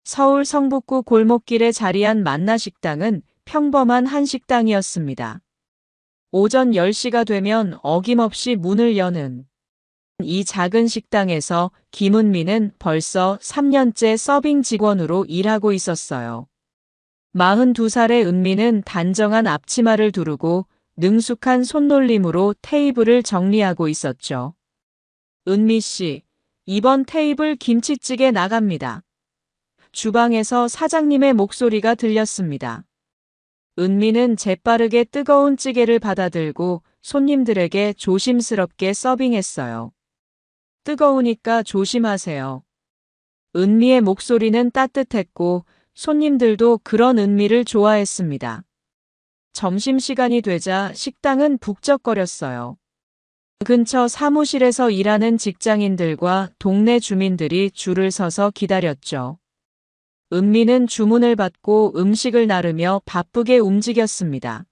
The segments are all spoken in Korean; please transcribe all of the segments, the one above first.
서울 성북구 골목길에 자리한 만나식당은 평범한 한식당이었습니다. 오전 10시가 되면 어김없이 문을 여는 이 작은 식당에서 김은미는 벌써 3년째 서빙 직원으로 일하고 있었어요. 42살의 은미는 단정한 앞치마를 두르고 능숙한 손놀림으로 테이블을 정리하고 있었죠. 은미 씨, 이번 테이블 김치찌개 나갑니다. 주방에서 사장님의 목소리가 들렸습니다. 은미는 재빠르게 뜨거운 찌개를 받아들고 손님들에게 조심스럽게 서빙했어요. 뜨거우니까 조심하세요. 은미의 목소리는 따뜻했고 손님들도 그런 은미를 좋아했습니다. 점심시간이 되자 식당은 북적거렸어요. 근처 사무실에서 일하는 직장인들과 동네 주민들이 줄을 서서 기다렸죠. 은미는 주문을 받고 음식을 나르며 바쁘게 움직였습니다.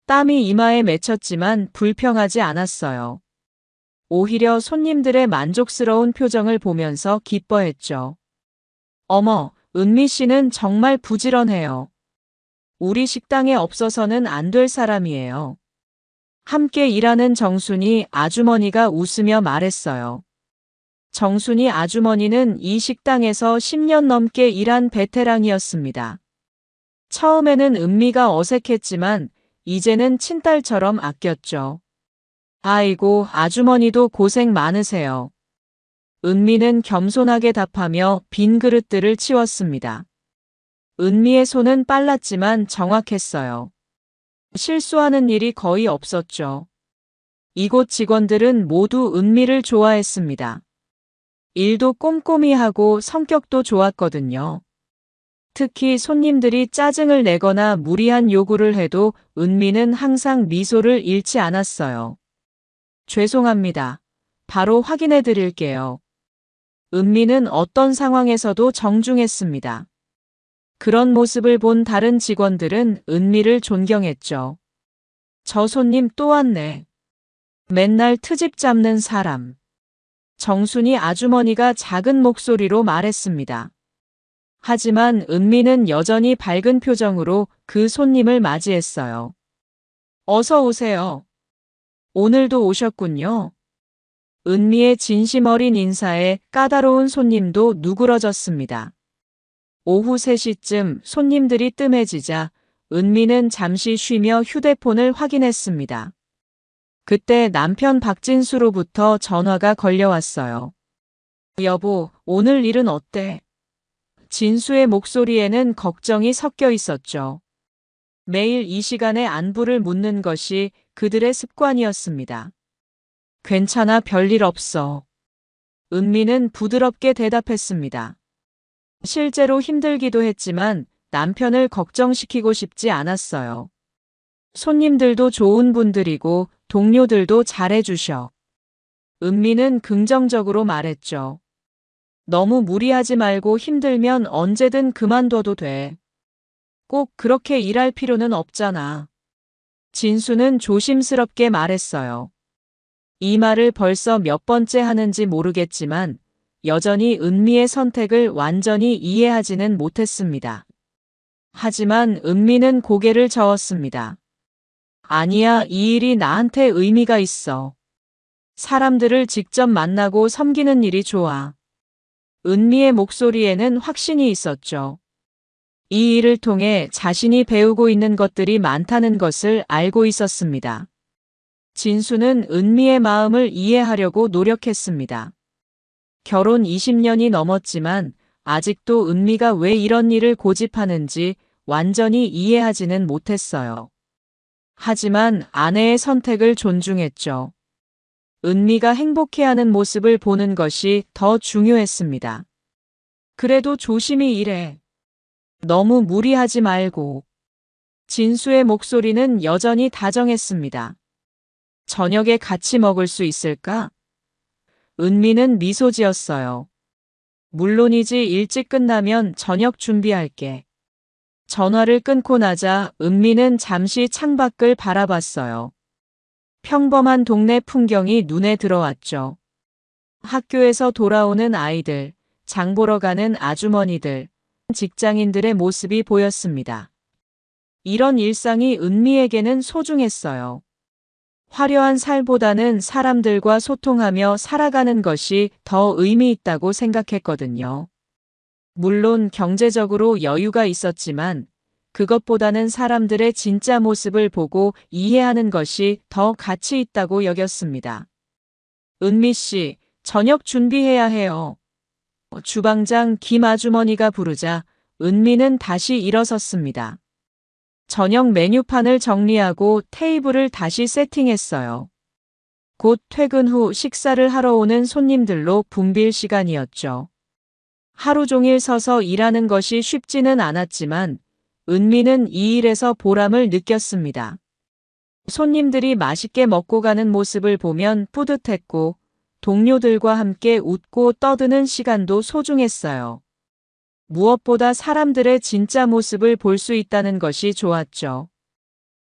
땀이 이마에 맺혔지만 불평하지 않았어요. 오히려 손님들의 만족스러운 표정을 보면서 기뻐했죠. 어머, 은미 씨는 정말 부지런해요. 우리 식당에 없어서는 안 될 사람이에요. 함께 일하는 정순이 아주머니가 웃으며 말했어요. 정순이 아주머니는 이 식당에서 10년 넘게 일한 베테랑이었습니다. 처음에는 은미가 어색했지만 이제는 친딸처럼 아꼈죠. 아이고, 아주머니도 고생 많으세요. 은미는 겸손하게 답하며 빈 그릇들을 치웠습니다. 은미의 손은 빨랐지만 정확했어요. 실수하는 일이 거의 없었죠. 이곳 직원들은 모두 은미를 좋아했습니다. 일도 꼼꼼히 하고 성격도 좋았거든요. 특히 손님들이 짜증을 내거나 무리한 요구를 해도 은미는 항상 미소를 잃지 않았어요. 죄송합니다. 바로 확인해 드릴게요. 은미는 어떤 상황에서도 정중했습니다. 그런 모습을 본 다른 직원들은 은미를 존경했죠. 저 손님 또 왔네. 맨날 트집 잡는 사람. 정순이 아주머니가 작은 목소리로 말했습니다. 하지만 은미는 여전히 밝은 표정으로 그 손님을 맞이했어요. 어서 오세요. 오늘도 오셨군요. 은미의 진심 어린 인사에 까다로운 손님도 누그러졌습니다. 오후 3시쯤 손님들이 뜸해지자 은미는 잠시 쉬며 휴대폰을 확인했습니다. 그때 남편 박진수로부터 전화가 걸려왔어요. 여보, 오늘 일은 어때? 진수의 목소리에는 걱정이 섞여 있었죠. 매일 이 시간에 안부를 묻는 것이 그들의 습관이었습니다. 괜찮아, 별일 없어. 은미는 부드럽게 대답했습니다. 실제로 힘들기도 했지만 남편을 걱정시키고 싶지 않았어요. 손님들도 좋은 분들이고 동료들도 잘해주셔. 은미는 긍정적으로 말했죠. 너무 무리하지 말고 힘들면 언제든 그만둬도 돼. 꼭 그렇게 일할 필요는 없잖아. 진수는 조심스럽게 말했어요. 이 말을 벌써 몇 번째 하는지 모르겠지만 여전히 은미의 선택을 완전히 이해하지는 못했습니다. 하지만 은미는 고개를 저었습니다. 아니야, 이 일이 나한테 의미가 있어. 사람들을 직접 만나고 섬기는 일이 좋아. 은미의 목소리에는 확신이 있었죠. 이 일을 통해 자신이 배우고 있는 것들이 많다는 것을 알고 있었습니다. 진수는 은미의 마음을 이해하려고 노력했습니다. 결혼 20년이 넘었지만 아직도 은미가 왜 이런 일을 고집하는지 완전히 이해하지는 못했어요. 하지만 아내의 선택을 존중했죠. 은미가 행복해하는 모습을 보는 것이 더 중요했습니다. 그래도 조심히 일해. 너무 무리하지 말고. 진수의 목소리는 여전히 다정했습니다. 저녁에 같이 먹을 수 있을까? 은미는 미소 지었어요. 물론이지, 일찍 끝나면 저녁 준비할게. 전화를 끊고 나자 은미는 잠시 창밖을 바라봤어요. 평범한 동네 풍경이 눈에 들어왔죠. 학교에서 돌아오는 아이들, 장 보러 가는 아주머니들, 직장인들의 모습이 보였습니다. 이런 일상이 은미에게는 소중했어요. 화려한 살보다는 사람들과 소통하며 살아가는 것이 더 의미 있다고 생각했거든요. 물론 경제적으로 여유가 있었지만 그것보다는 사람들의 진짜 모습을 보고 이해하는 것이 더 가치 있다고 여겼습니다. 은미 씨, 저녁 준비해야 해요. 주방장 김 아주머니가 부르자 은미는 다시 일어섰습니다. 저녁 메뉴판을 정리하고 테이블을 다시 세팅했어요. 곧 퇴근 후 식사를 하러 오는 손님들로 붐빌 시간이었죠. 하루 종일 서서 일하는 것이 쉽지는 않았지만 은미는 이 일에서 보람을 느꼈습니다. 손님들이 맛있게 먹고 가는 모습을 보면 뿌듯했고 동료들과 함께 웃고 떠드는 시간도 소중했어요. 무엇보다 사람들의 진짜 모습을 볼 수 있다는 것이 좋았죠.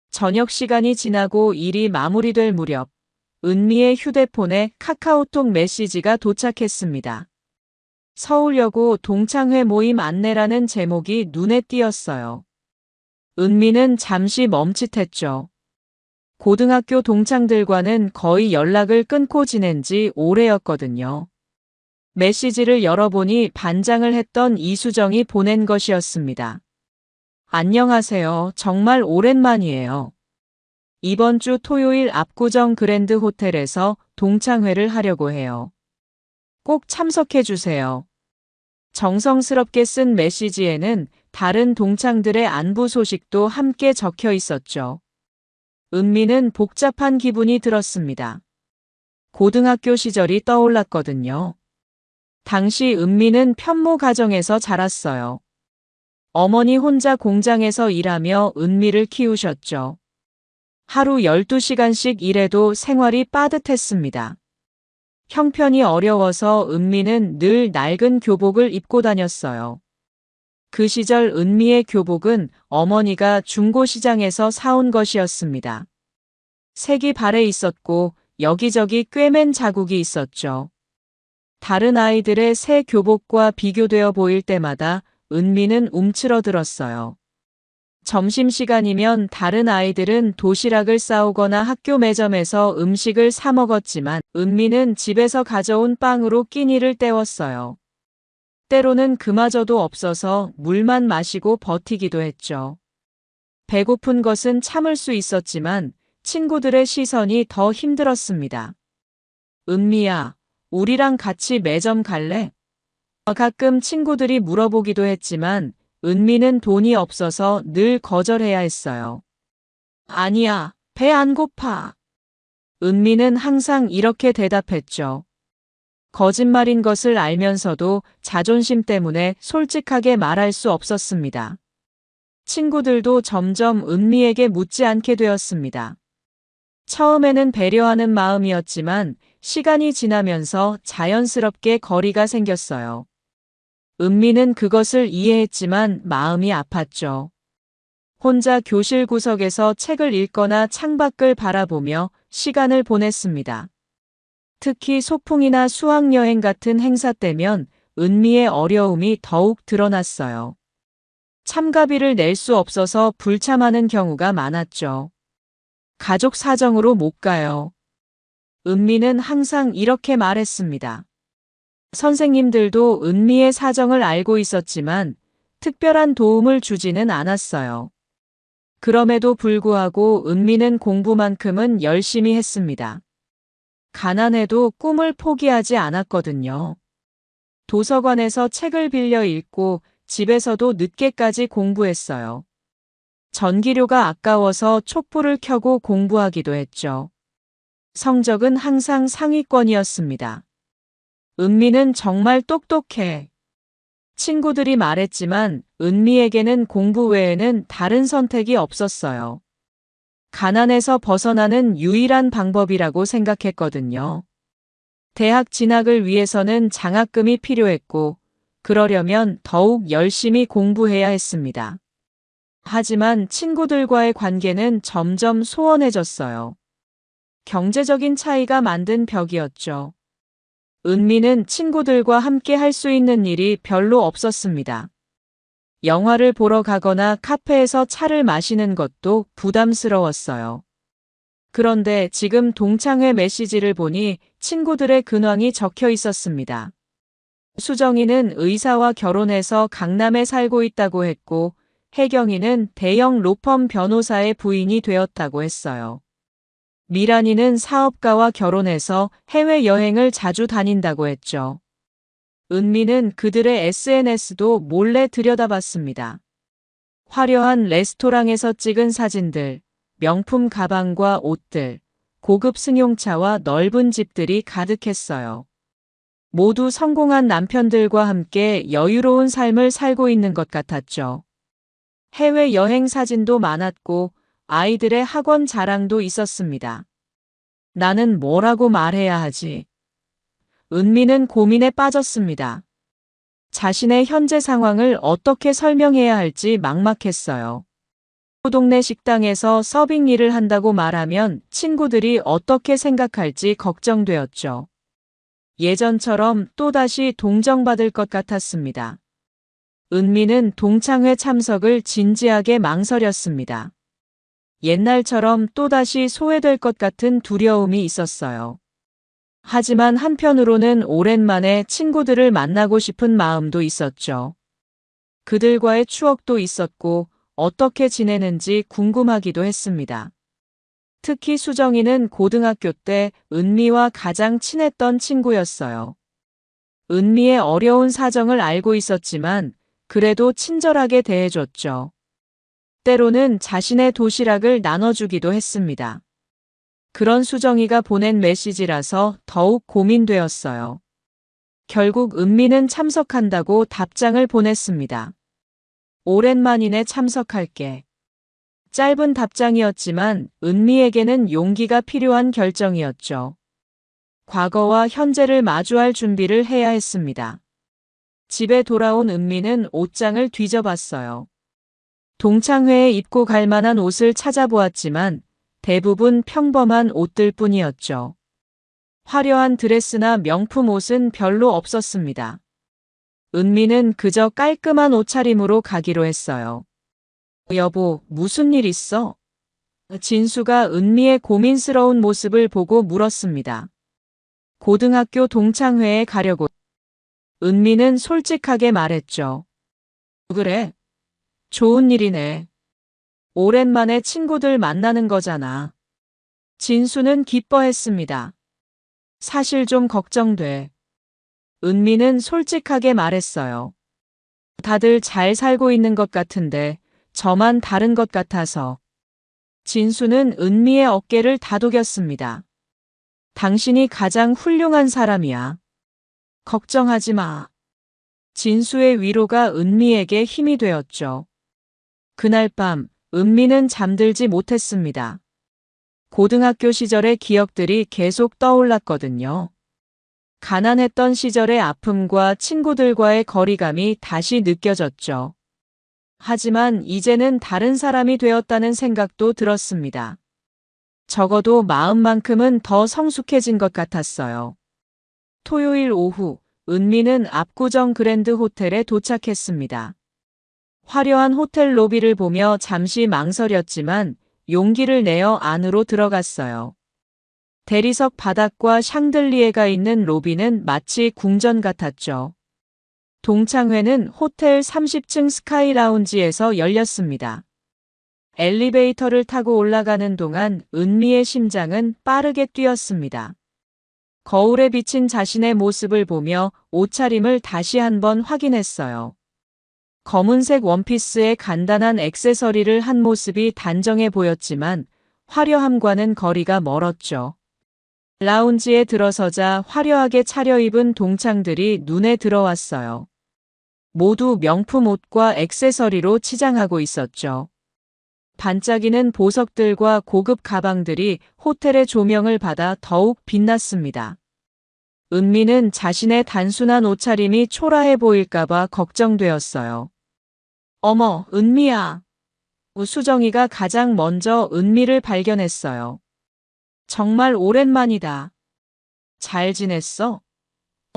저녁 시간이 지나고 일이 마무리될 무렵 은미의 휴대폰에 카카오톡 메시지가 도착했습니다. 서울여고 동창회 모임 안내라는 제목이 눈에 띄었어요. 은미는 잠시 멈칫했죠. 고등학교 동창들과는 거의 연락을 끊고 지낸 지 오래였거든요. 메시지를 열어보니 반장을 했던 이수정이 보낸 것이었습니다. 안녕하세요. 정말 오랜만이에요. 이번 주 토요일 압구정 그랜드 호텔에서 동창회를 하려고 해요. 꼭 참석해 주세요. 정성스럽게 쓴 메시지에는 다른 동창들의 안부 소식도 함께 적혀 있었죠. 은미는 복잡한 기분이 들었습니다. 고등학교 시절이 떠올랐거든요. 당시 은미는 편모 가정에서 자랐어요. 어머니 혼자 공장에서 일하며 은미를 키우셨죠. 하루 12시간씩 일해도 생활이 빠듯했습니다. 형편이 어려워서 은미는 늘 낡은 교복을 입고 다녔어요. 그 시절 은미의 교복은 어머니가 중고시장에서 사온 것이었습니다. 색이 발해 있었고 여기저기 꿰맨 자국이 있었죠. 다른 아이들의 새 교복과 비교되어 보일 때마다 은미는 움츠러들었어요. 점심시간이면 다른 아이들은 도시락을 싸오거나 학교 매점에서 음식을 사 먹었지만 은미는 집에서 가져온 빵으로 끼니를 때웠어요. 때로는 그마저도 없어서 물만 마시고 버티기도 했죠. 배고픈 것은 참을 수 있었지만 친구들의 시선이 더 힘들었습니다. 은미야, 우리랑 같이 매점 갈래? 가끔 친구들이 물어보기도 했지만 은미는 돈이 없어서 늘 거절해야 했어요. 아니야, 배 안 고파. 은미는 항상 이렇게 대답했죠. 거짓말인 것을 알면서도 자존심 때문에 솔직하게 말할 수 없었습니다. 친구들도 점점 은미에게 묻지 않게 되었습니다. 처음에는 배려하는 마음이었지만 시간이 지나면서 자연스럽게 거리가 생겼어요. 은미는 그것을 이해했지만 마음이 아팠죠. 혼자 교실 구석에서 책을 읽거나 창밖을 바라보며 시간을 보냈습니다. 특히 소풍이나 수학여행 같은 행사 때면 은미의 어려움이 더욱 드러났어요. 참가비를 낼 수 없어서 불참하는 경우가 많았죠. 가족 사정으로 못 가요. 은미는 항상 이렇게 말했습니다. 선생님들도 은미의 사정을 알고 있었지만 특별한 도움을 주지는 않았어요. 그럼에도 불구하고 은미는 공부만큼은 열심히 했습니다. 가난해도 꿈을 포기하지 않았거든요. 도서관에서 책을 빌려 읽고 집에서도 늦게까지 공부했어요. 전기료가 아까워서 촛불을 켜고 공부하기도 했죠. 성적은 항상 상위권이었습니다. 은미는 정말 똑똑해. 친구들이 말했지만 은미에게는 공부 외에는 다른 선택이 없었어요. 가난에서 벗어나는 유일한 방법이라고 생각했거든요. 대학 진학을 위해서는 장학금이 필요했고, 그러려면 더욱 열심히 공부해야 했습니다. 하지만 친구들과의 관계는 점점 소원해졌어요. 경제적인 차이가 만든 벽이었죠. 은미는 친구들과 함께 할 수 있는 일이 별로 없었습니다. 영화를 보러 가거나 카페에서 차를 마시는 것도 부담스러웠어요. 그런데 지금 동창회 메시지를 보니 친구들의 근황이 적혀 있었습니다. 수정이는 의사와 결혼해서 강남에 살고 있다고 했고, 혜경이는 대형 로펌 변호사의 부인이 되었다고 했어요. 미란이는 사업가와 결혼해서 해외여행을 자주 다닌다고 했죠. 은미는 그들의 SNS도 몰래 들여다봤습니다. 화려한 레스토랑에서 찍은 사진들, 명품 가방과 옷들, 고급 승용차와 넓은 집들이 가득했어요. 모두 성공한 남편들과 함께 여유로운 삶을 살고 있는 것 같았죠. 해외여행 사진도 많았고 아이들의 학원 자랑도 있었습니다. 나는 뭐라고 말해야 하지? 은미는 고민에 빠졌습니다. 자신의 현재 상황을 어떻게 설명해야 할지 막막했어요. 동네 식당에서 서빙 일을 한다고 말하면 친구들이 어떻게 생각할지 걱정되었죠. 예전처럼 또다시 동정받을 것 같았습니다. 은미는 동창회 참석을 진지하게 망설였습니다. 옛날처럼 또다시 소외될 것 같은 두려움이 있었어요. 하지만 한편으로는 오랜만에 친구들을 만나고 싶은 마음도 있었죠. 그들과의 추억도 있었고 어떻게 지내는지 궁금하기도 했습니다. 특히 수정이는 고등학교 때 은미와 가장 친했던 친구였어요. 은미의 어려운 사정을 알고 있었지만 그래도 친절하게 대해줬죠. 때로는 자신의 도시락을 나눠주기도 했습니다. 그런 수정이가 보낸 메시지라서 더욱 고민되었어요. 결국 은미는 참석한다고 답장을 보냈습니다. 오랜만이네 참석할게. 짧은 답장이었지만 은미에게는 용기가 필요한 결정이었죠. 과거와 현재를 마주할 준비를 해야 했습니다. 집에 돌아온 은미는 옷장을 뒤져봤어요. 동창회에 입고 갈 만한 옷을 찾아보았지만 대부분 평범한 옷들 뿐이었죠. 화려한 드레스나 명품 옷은 별로 없었습니다. 은미는 그저 깔끔한 옷차림으로 가기로 했어요. 여보, 무슨 일 있어? 진수가 은미의 고민스러운 모습을 보고 물었습니다. 고등학교 동창회에 가려고. 은미는 솔직하게 말했죠. 그래? 좋은 일이네. 오랜만에 친구들 만나는 거잖아. 진수는 기뻐했습니다. 사실 좀 걱정돼. 은미는 솔직하게 말했어요. 다들 잘 살고 있는 것 같은데 저만 다른 것 같아서. 진수는 은미의 어깨를 다독였습니다. 당신이 가장 훌륭한 사람이야. 걱정하지 마. 진수의 위로가 은미에게 힘이 되었죠. 그날 밤 은미는 잠들지 못했습니다. 고등학교 시절의 기억들이 계속 떠올랐거든요. 가난했던 시절의 아픔과 친구들과의 거리감이 다시 느껴졌죠. 하지만 이제는 다른 사람이 되었다는 생각도 들었습니다. 적어도 마음만큼은 더 성숙해진 것 같았어요. 토요일 오후, 은미는 압구정 그랜드 호텔에 도착했습니다. 화려한 호텔 로비를 보며 잠시 망설였지만 용기를 내어 안으로 들어갔어요. 대리석 바닥과 샹들리에가 있는 로비는 마치 궁전 같았죠. 동창회는 호텔 30층 스카이 라운지에서 열렸습니다. 엘리베이터를 타고 올라가는 동안 은미의 심장은 빠르게 뛰었습니다. 거울에 비친 자신의 모습을 보며 옷차림을 다시 한번 확인했어요. 검은색 원피스에 간단한 액세서리를 한 모습이 단정해 보였지만 화려함과는 거리가 멀었죠. 라운지에 들어서자 화려하게 차려입은 동창들이 눈에 들어왔어요. 모두 명품 옷과 액세서리로 치장하고 있었죠. 반짝이는 보석들과 고급 가방들이 호텔의 조명을 받아 더욱 빛났습니다. 은미는 자신의 단순한 옷차림이 초라해 보일까봐 걱정되었어요. 어머, 은미야. 수정이가 가장 먼저 은미를 발견했어요. 정말 오랜만이다. 잘 지냈어?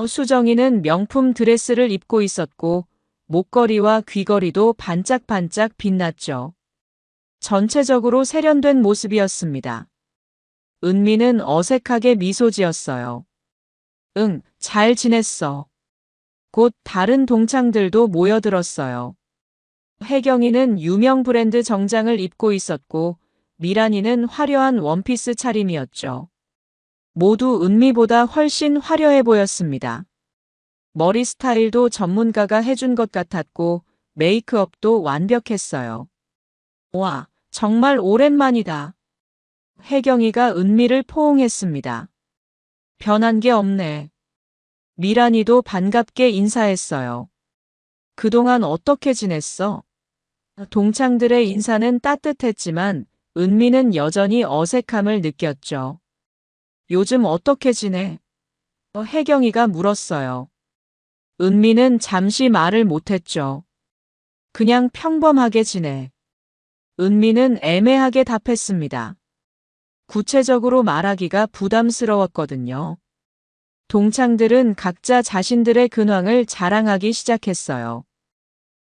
수정이는 명품 드레스를 입고 있었고 목걸이와 귀걸이도 반짝반짝 빛났죠. 전체적으로 세련된 모습이었습니다. 은미는 어색하게 미소 지었어요. 응, 잘 지냈어. 곧 다른 동창들도 모여들었어요. 혜경이는 유명 브랜드 정장을 입고 있었고 미란이는 화려한 원피스 차림이었죠. 모두 은미보다 훨씬 화려해 보였습니다. 머리 스타일도 전문가가 해준 것 같았고 메이크업도 완벽했어요. 와, 정말 오랜만이다. 혜경이가 은미를 포옹했습니다. 변한 게 없네. 미란이도 반갑게 인사했어요. 그동안 어떻게 지냈어? 동창들의 인사는 따뜻했지만 은미는 여전히 어색함을 느꼈죠. 요즘 어떻게 지내? 혜경이가 물었어요. 은미는 잠시 말을 못했죠. 그냥 평범하게 지내. 은미는 애매하게 답했습니다. 구체적으로 말하기가 부담스러웠거든요. 동창들은 각자 자신들의 근황을 자랑하기 시작했어요.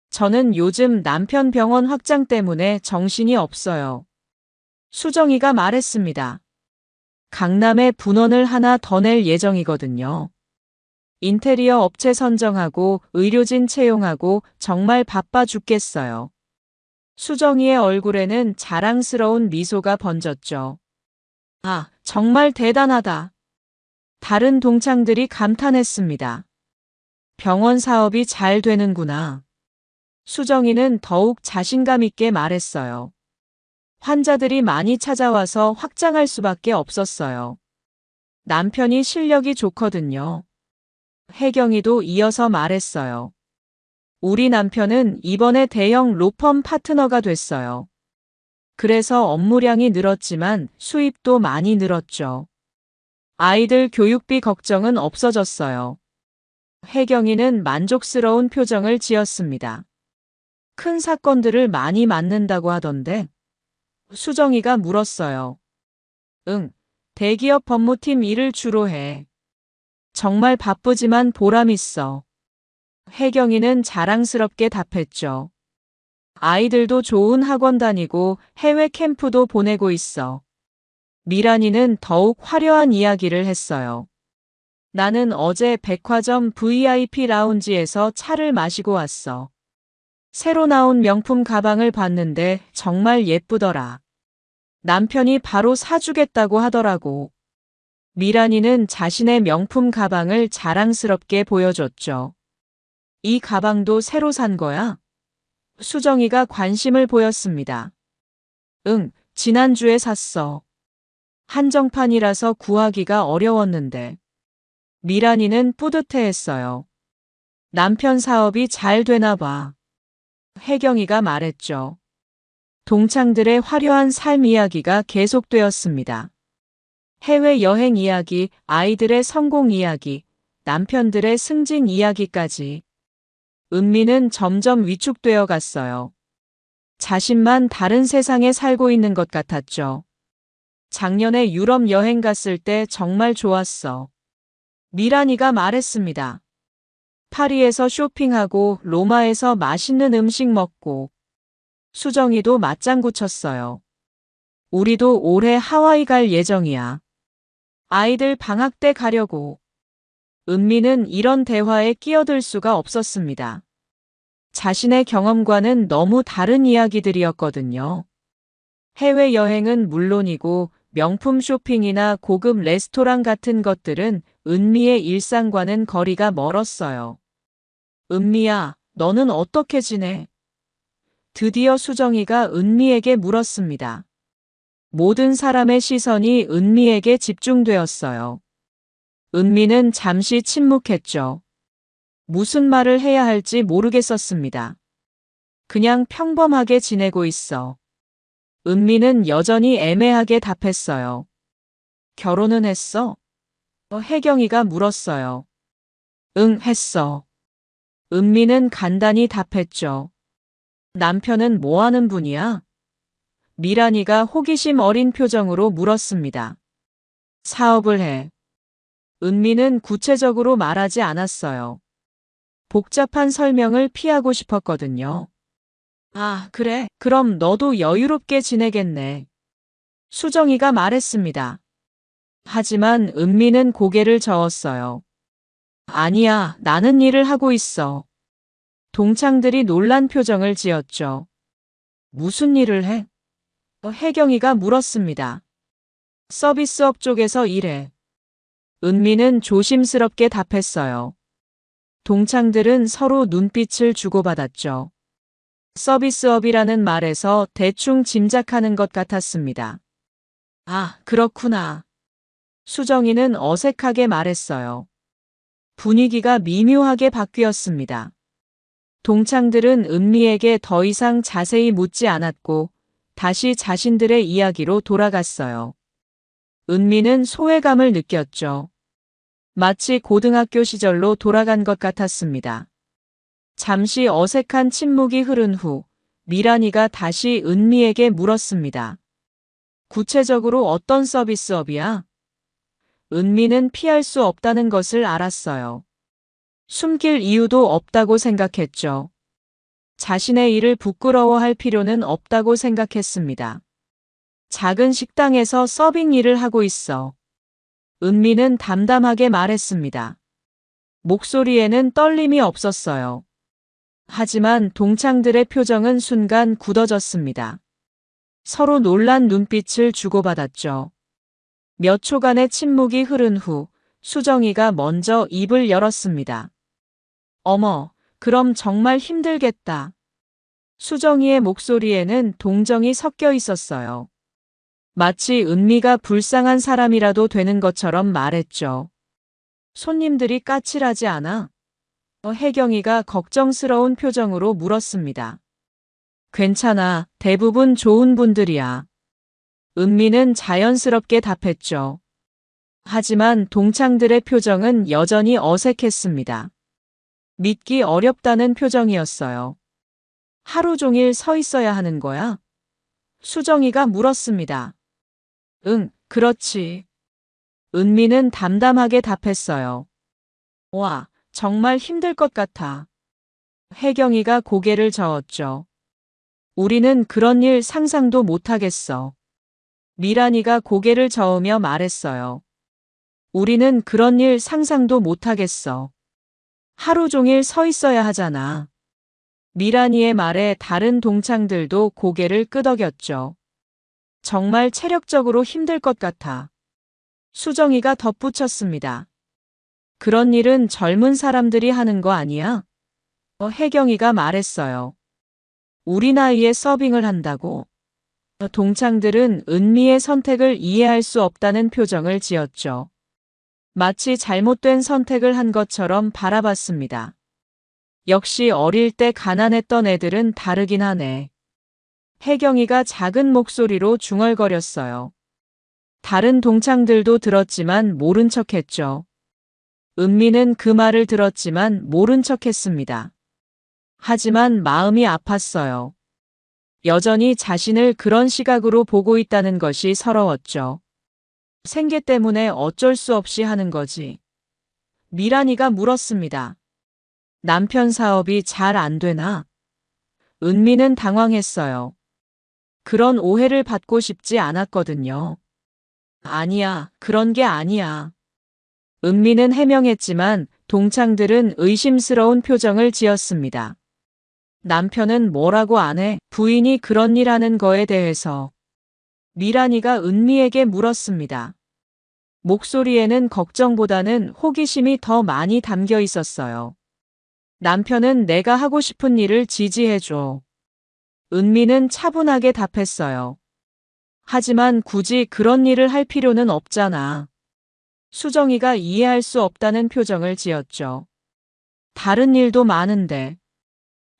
저는 요즘 남편 병원 확장 때문에 정신이 없어요. 수정이가 말했습니다. 강남에 분원을 하나 더 낼 예정이거든요. 인테리어 업체 선정하고 의료진 채용하고 정말 바빠 죽겠어요. 수정이의 얼굴에는 자랑스러운 미소가 번졌죠. 아, 정말 대단하다. 다른 동창들이 감탄했습니다. 병원 사업이 잘 되는구나. 수정이는 더욱 자신감 있게 말했어요. 환자들이 많이 찾아와서 확장할 수밖에 없었어요. 남편이 실력이 좋거든요. 혜경이도 이어서 말했어요. 우리 남편은 이번에 대형 로펌 파트너가 됐어요. 그래서 업무량이 늘었지만 수입도 많이 늘었죠. 아이들 교육비 걱정은 없어졌어요. 혜경이는 만족스러운 표정을 지었습니다. 큰 사건들을 많이 맡는다고 하던데? 수정이가 물었어요. 응, 대기업 법무팀 일을 주로 해. 정말 바쁘지만 보람 있어. 혜경이는 자랑스럽게 답했죠. 아이들도 좋은 학원 다니고 해외 캠프도 보내고 있어. 미란이는 더욱 화려한 이야기를 했어요. 나는 어제 백화점 VIP 라운지에서 차를 마시고 왔어. 새로 나온 명품 가방을 봤는데 정말 예쁘더라. 남편이 바로 사주겠다고 하더라고. 미란이는 자신의 명품 가방을 자랑스럽게 보여줬죠. 이 가방도 새로 산 거야? 수정이가 관심을 보였습니다. 응, 지난주에 샀어. 한정판이라서 구하기가 어려웠는데. 미란이는 뿌듯해했어요. 남편 사업이 잘 되나 봐. 혜경이가 말했죠. 동창들의 화려한 삶 이야기가 계속되었습니다. 해외여행 이야기, 아이들의 성공 이야기, 남편들의 승진 이야기까지. 은미는 점점 위축되어 갔어요. 자신만 다른 세상에 살고 있는 것 같았죠. 작년에 유럽 여행 갔을 때 정말 좋았어. 미란이가 말했습니다. 파리에서 쇼핑하고 로마에서 맛있는 음식 먹고. 수정이도 맞장구 쳤어요. 우리도 올해 하와이 갈 예정이야. 아이들 방학 때 가려고. 은미는 이런 대화에 끼어들 수가 없었습니다. 자신의 경험과는 너무 다른 이야기들이었거든요. 해외여행은 물론이고 명품 쇼핑이나 고급 레스토랑 같은 것들은 은미의 일상과는 거리가 멀었어요. 은미야, 너는 어떻게 지내? 드디어 수정이가 은미에게 물었습니다. 모든 사람의 시선이 은미에게 집중되었어요. 은미는 잠시 침묵했죠. 무슨 말을 해야 할지 모르겠었습니다. 그냥 평범하게 지내고 있어. 은미는 여전히 애매하게 답했어요. 결혼은 했어? 혜경이가 물었어요. 응, 했어. 은미는 간단히 답했죠. 남편은 뭐 하는 분이야? 미란이가 호기심 어린 표정으로 물었습니다. 사업을 해. 은미는 구체적으로 말하지 않았어요. 복잡한 설명을 피하고 싶었거든요. 아, 그래. 그럼 너도 여유롭게 지내겠네. 수정이가 말했습니다. 하지만 은미는 고개를 저었어요. 아니야, 나는 일을 하고 있어. 동창들이 놀란 표정을 지었죠. 무슨 일을 해? 혜경이가 물었습니다. 서비스업 쪽에서 일해. 은미는 조심스럽게 답했어요. 동창들은 서로 눈빛을 주고받았죠. 서비스업이라는 말에서 대충 짐작하는 것 같았습니다. 아, 그렇구나. 수정이는 어색하게 말했어요. 분위기가 미묘하게 바뀌었습니다. 동창들은 은미에게 더 이상 자세히 묻지 않았고 다시 자신들의 이야기로 돌아갔어요. 은미는 소외감을 느꼈죠. 마치 고등학교 시절로 돌아간 것 같았습니다. 잠시 어색한 침묵이 흐른 후 미란이가 다시 은미에게 물었습니다. 구체적으로 어떤 서비스업이야? 은미는 피할 수 없다는 것을 알았어요. 숨길 이유도 없다고 생각했죠. 자신의 일을 부끄러워할 필요는 없다고 생각했습니다. 작은 식당에서 서빙 일을 하고 있어. 은미는 담담하게 말했습니다. 목소리에는 떨림이 없었어요. 하지만 동창들의 표정은 순간 굳어졌습니다. 서로 놀란 눈빛을 주고받았죠. 몇 초간의 침묵이 흐른 후 수정이가 먼저 입을 열었습니다. 어머, 그럼 정말 힘들겠다. 수정이의 목소리에는 동정이 섞여 있었어요. 마치 은미가 불쌍한 사람이라도 되는 것처럼 말했죠. 손님들이 까칠하지 않아? 혜경이가 걱정스러운 표정으로 물었습니다. 괜찮아, 대부분 좋은 분들이야. 은미는 자연스럽게 답했죠. 하지만 동창들의 표정은 여전히 어색했습니다. 믿기 어렵다는 표정이었어요. 하루 종일 서 있어야 하는 거야? 수정이가 물었습니다. 응, 그렇지. 은미는 담담하게 답했어요. 와, 정말 힘들 것 같아. 혜경이가 고개를 저었죠. 우리는 그런 일 상상도 못하겠어. 미란이가 고개를 저으며 말했어요. 우리는 그런 일 상상도 못하겠어. 하루 종일 서 있어야 하잖아. 미란이의 말에 다른 동창들도 고개를 끄덕였죠. 정말 체력적으로 힘들 것 같아. 수정이가 덧붙였습니다. 그런 일은 젊은 사람들이 하는 거 아니야? 혜경이가 말했어요. 우리 나이에 서빙을 한다고? 동창들은 은미의 선택을 이해할 수 없다는 표정을 지었죠. 마치 잘못된 선택을 한 것처럼 바라봤습니다. 역시 어릴 때 가난했던 애들은 다르긴 하네. 혜경이가 작은 목소리로 중얼거렸어요. 다른 동창들도 들었지만 모른 척했죠. 은미는 그 말을 들었지만 모른 척했습니다. 하지만 마음이 아팠어요. 여전히 자신을 그런 시각으로 보고 있다는 것이 서러웠죠. 생계 때문에 어쩔 수 없이 하는 거지. 미란이가 물었습니다. 남편 사업이 잘 안 되나? 은미는 당황했어요. 그런 오해를 받고 싶지 않았거든요. 아니야, 그런 게 아니야. 은미는 해명했지만 동창들은 의심스러운 표정을 지었습니다. 남편은 뭐라고 안 해? 부인이 그런 일 하는 거에 대해서. 미란이가 은미에게 물었습니다. 목소리에는 걱정보다는 호기심이 더 많이 담겨 있었어요. 남편은 내가 하고 싶은 일을 지지해줘. 은미는 차분하게 답했어요. 하지만 굳이 그런 일을 할 필요는 없잖아. 수정이가 이해할 수 없다는 표정을 지었죠. 다른 일도 많은데.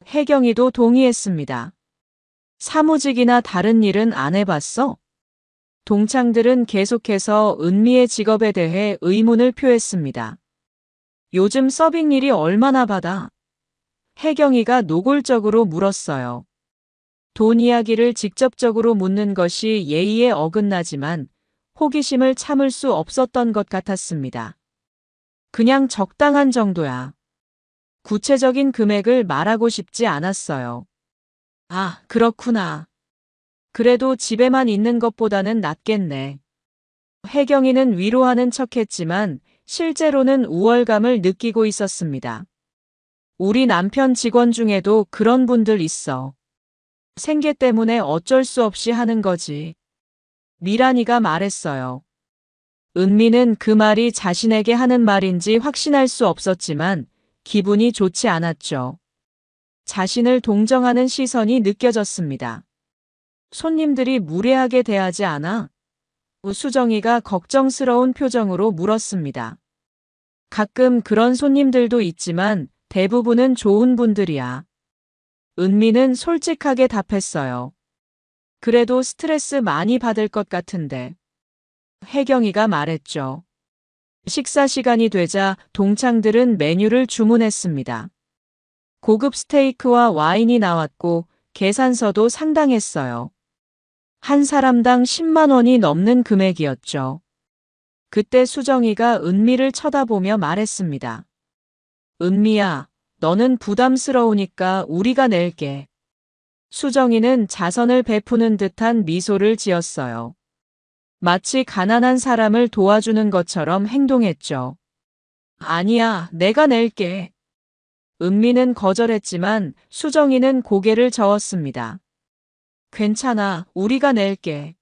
혜경이도 동의했습니다. 사무직이나 다른 일은 안 해봤어? 동창들은 계속해서 은미의 직업에 대해 의문을 표했습니다. 요즘 서빙 일이 얼마나 받아? 혜경이가 노골적으로 물었어요. 돈 이야기를 직접적으로 묻는 것이 예의에 어긋나지만 호기심을 참을 수 없었던 것 같았습니다. 그냥 적당한 정도야. 구체적인 금액을 말하고 싶지 않았어요. 아, 그렇구나. 그래도 집에만 있는 것보다는 낫겠네. 혜경이는 위로하는 척했지만 실제로는 우월감을 느끼고 있었습니다. 우리 남편 직원 중에도 그런 분들 있어. 생계 때문에 어쩔 수 없이 하는 거지. 미란이가 말했어요. 은미는 그 말이 자신에게 하는 말인지 확신할 수 없었지만 기분이 좋지 않았죠. 자신을 동정하는 시선이 느껴졌습니다. 손님들이 무례하게 대하지 않아? 수정이가 걱정스러운 표정으로 물었습니다. 가끔 그런 손님들도 있지만 대부분은 좋은 분들이야. 은미는 솔직하게 답했어요. 그래도 스트레스 많이 받을 것 같은데. 혜경이가 말했죠. 식사 시간이 되자 동창들은 메뉴를 주문했습니다. 고급 스테이크와 와인이 나왔고 계산서도 상당했어요. 한 사람당 10만 원이 넘는 금액이었죠. 그때 수정이가 은미를 쳐다보며 말했습니다. 은미야, 너는 부담스러우니까 우리가 낼게. 수정이는 자선을 베푸는 듯한 미소를 지었어요. 마치 가난한 사람을 도와주는 것처럼 행동했죠. 아니야, 내가 낼게. 은미는 거절했지만 수정이는 고개를 저었습니다. 괜찮아, 우리가 낼게.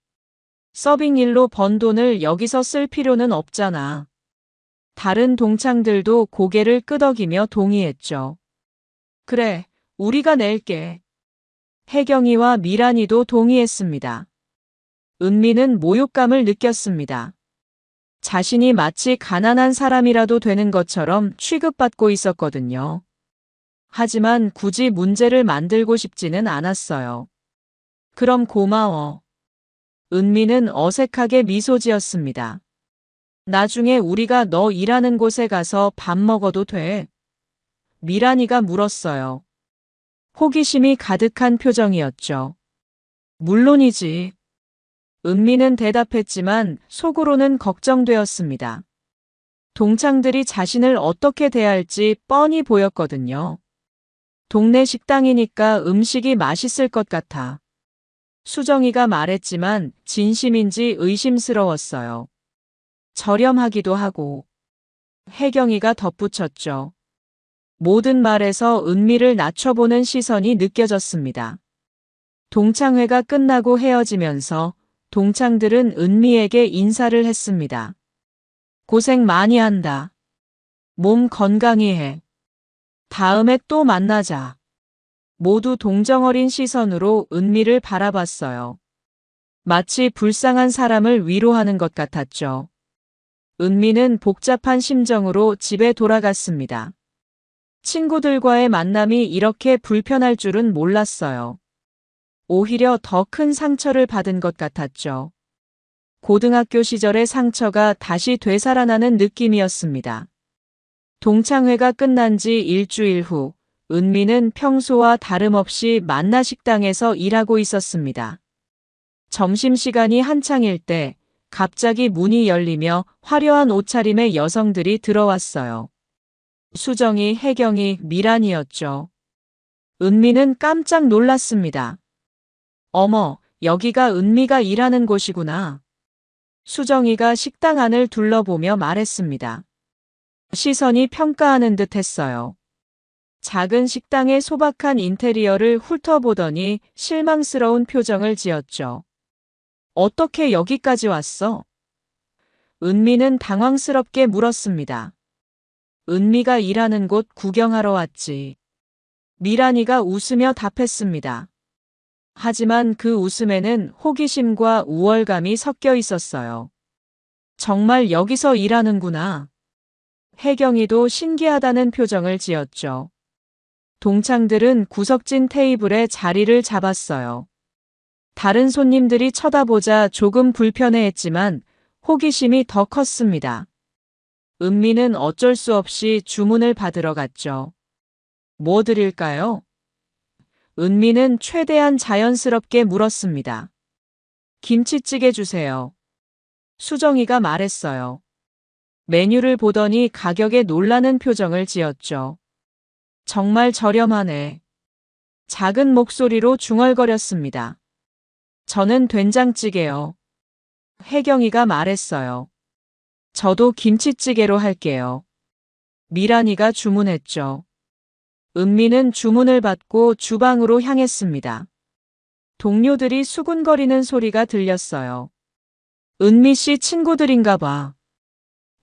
서빙 일로 번 돈을 여기서 쓸 필요는 없잖아. 다른 동창들도 고개를 끄덕이며 동의했죠. 그래, 우리가 낼게. 혜경이와 미란이도 동의했습니다. 은미는 모욕감을 느꼈습니다. 자신이 마치 가난한 사람이라도 되는 것처럼 취급받고 있었거든요. 하지만 굳이 문제를 만들고 싶지는 않았어요. 그럼 고마워. 은미는 어색하게 미소 지었습니다. 나중에 우리가 너 일하는 곳에 가서 밥 먹어도 돼? 미란이가 물었어요. 호기심이 가득한 표정이었죠. 물론이지. 은미는 대답했지만 속으로는 걱정되었습니다. 동창들이 자신을 어떻게 대할지 뻔히 보였거든요. 동네 식당이니까 음식이 맛있을 것 같아. 수정이가 말했지만 진심인지 의심스러웠어요. 저렴하기도 하고. 혜경이가 덧붙였죠. 모든 말에서 은미를 낮춰보는 시선이 느껴졌습니다. 동창회가 끝나고 헤어지면서 동창들은 은미에게 인사를 했습니다. 고생 많이 한다. 몸 건강히 해. 다음에 또 만나자. 모두 동정어린 시선으로 은미를 바라봤어요. 마치 불쌍한 사람을 위로하는 것 같았죠. 은미는 복잡한 심정으로 집에 돌아갔습니다. 친구들과의 만남이 이렇게 불편할 줄은 몰랐어요. 오히려 더 큰 상처를 받은 것 같았죠. 고등학교 시절의 상처가 다시 되살아나는 느낌이었습니다. 동창회가 끝난 지 일주일 후, 은미는 평소와 다름없이 만나 식당에서 일하고 있었습니다. 점심시간이 한창일 때 갑자기 문이 열리며 화려한 옷차림의 여성들이 들어왔어요. 수정이, 혜경이, 미란이었죠. 은미는 깜짝 놀랐습니다. 어머, 여기가 은미가 일하는 곳이구나. 수정이가 식당 안을 둘러보며 말했습니다. 시선이 평가하는 듯 했어요. 작은 식당의 소박한 인테리어를 훑어보더니 실망스러운 표정을 지었죠. 어떻게 여기까지 왔어? 은미는 당황스럽게 물었습니다. 은미가 일하는 곳 구경하러 왔지. 미란이가 웃으며 답했습니다. 하지만 그 웃음에는 호기심과 우월감이 섞여 있었어요. 정말 여기서 일하는구나. 혜경이도 신기하다는 표정을 지었죠. 동창들은 구석진 테이블에 자리를 잡았어요. 다른 손님들이 쳐다보자 조금 불편해했지만 호기심이 더 컸습니다. 은미는 어쩔 수 없이 주문을 받으러 갔죠. 뭐 드릴까요? 은미는 최대한 자연스럽게 물었습니다. 김치찌개 주세요. 수정이가 말했어요. 메뉴를 보더니 가격에 놀라는 표정을 지었죠. 정말 저렴하네. 작은 목소리로 중얼거렸습니다. 저는 된장찌개요. 혜경이가 말했어요. 저도 김치찌개로 할게요. 미란이가 주문했죠. 은미는 주문을 받고 주방으로 향했습니다. 동료들이 수군거리는 소리가 들렸어요. 은미 씨 친구들인가 봐.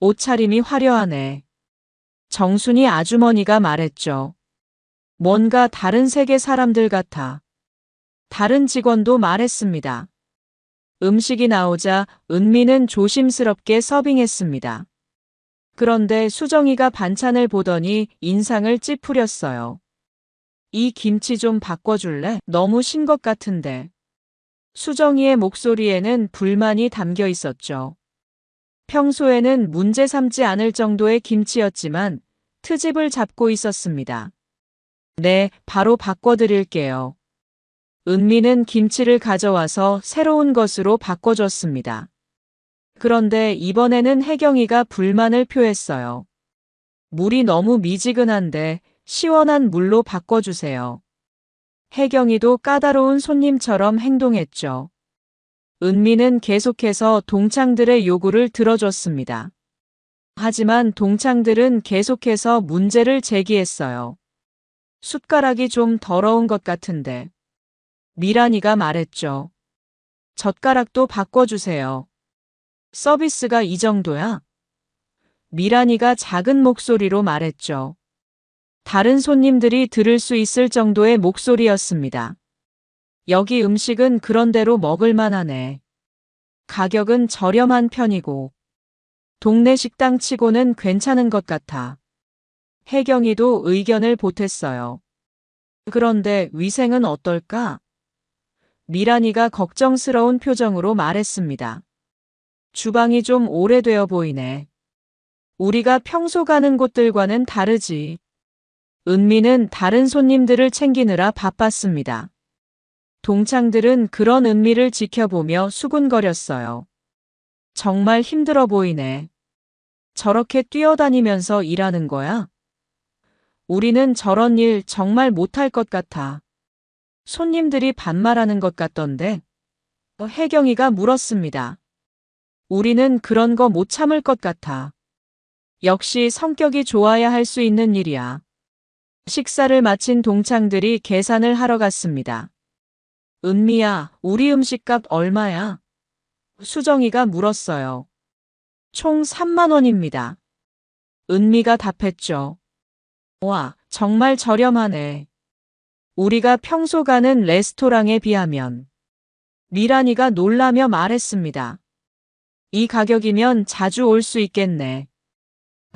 옷차림이 화려하네. 정순이 아주머니가 말했죠. 뭔가 다른 세계 사람들 같아. 다른 직원도 말했습니다. 음식이 나오자 은미는 조심스럽게 서빙했습니다. 그런데 수정이가 반찬을 보더니 인상을 찌푸렸어요. 이 김치 좀 바꿔줄래? 너무 신 것 같은데. 수정이의 목소리에는 불만이 담겨 있었죠. 평소에는 문제 삼지 않을 정도의 김치였지만 트집을 잡고 있었습니다. 네, 바로 바꿔드릴게요. 은미는 김치를 가져와서 새로운 것으로 바꿔줬습니다. 그런데 이번에는 혜경이가 불만을 표했어요. 물이 너무 미지근한데 시원한 물로 바꿔주세요. 혜경이도 까다로운 손님처럼 행동했죠. 은미는 계속해서 동창들의 요구를 들어줬습니다. 하지만 동창들은 계속해서 문제를 제기했어요. 숟가락이 좀 더러운 것 같은데. 미란이가 말했죠. 젓가락도 바꿔주세요. 서비스가 이 정도야? 미란이가 작은 목소리로 말했죠. 다른 손님들이 들을 수 있을 정도의 목소리였습니다. 여기 음식은 그런대로 먹을만하네. 가격은 저렴한 편이고 동네 식당 치고는 괜찮은 것 같아. 혜경이도 의견을 보탰어요. 그런데 위생은 어떨까? 미란이가 걱정스러운 표정으로 말했습니다. 주방이 좀 오래되어 보이네. 우리가 평소 가는 곳들과는 다르지. 은미는 다른 손님들을 챙기느라 바빴습니다. 동창들은 그런 은미를 지켜보며 수군거렸어요. 정말 힘들어 보이네. 저렇게 뛰어다니면서 일하는 거야? 우리는 저런 일 정말 못할 것 같아. 손님들이 반말하는 것 같던데. 혜경이가 물었습니다. 우리는 그런 거 못 참을 것 같아. 역시 성격이 좋아야 할 수 있는 일이야. 식사를 마친 동창들이 계산을 하러 갔습니다. 은미야, 우리 음식값 얼마야? 수정이가 물었어요. 총 3만 원입니다. 은미가 답했죠. 와, 정말 저렴하네. 우리가 평소 가는 레스토랑에 비하면. 미란이가 놀라며 말했습니다. 이 가격이면 자주 올 수 있겠네.